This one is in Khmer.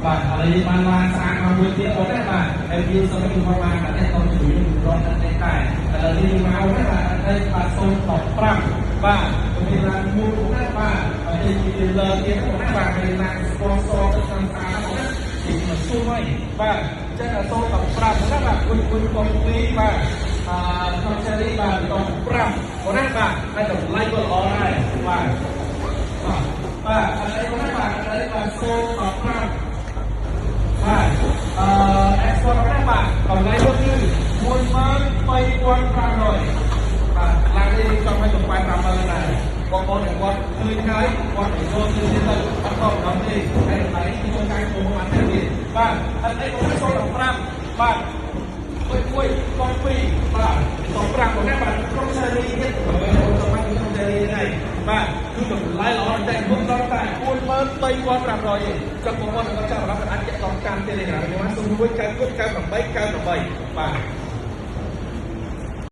បាទឥឡូវបានឡានស្អាតមកមួយទៀតបងណាបាទហើយវាសូមជម្រាបបានតែតទៅជួយរត់តែតែឥឡូវនេះមកណាបាទតែបាទសូម15បាទមានឡានមួយបងណាបាទហើយជាលើទៀតបងណាបាទមានឡានស្ពនសរទៅខាងស្អាតបងណាទីមកសួរហើយបាទចឹងសូម15ណាបាទគុណកុំពីបាទក្នុងសេរីបាទ15បងណាបាទហើយតម្លៃក៏ល្អដែរបាទបាទឥឡូវបងណាបាទឥឡូវបាទសូម15បាទexport ណាបាទតម្លៃនោះគឺ13500បាទឡាននេះចង់ឲ្យចំបែ50000ដែរបងប្អូនដែលគាត់ឃើញហើយគាត់ទៅចូលទៅទៅអត់ខំទេហើយតម្លៃនេះគឺការប្រមូលអត់ទេបាទឥឡូវបងសូម15បាទមួយកង2បាទ15បងណាបាទក្រុមសេរីទៀតបើបងសម្រាប់ក្រុមសេរីនេះបាទគឺតម្លៃល្អតែគុំដល់តែ43500ទេចុះបងប្អូនគាត់ចាប់អារម្មណ៍អាចចាក់តកម្មទេណាខ្ញុំសូម1 9 9 98 98បាទ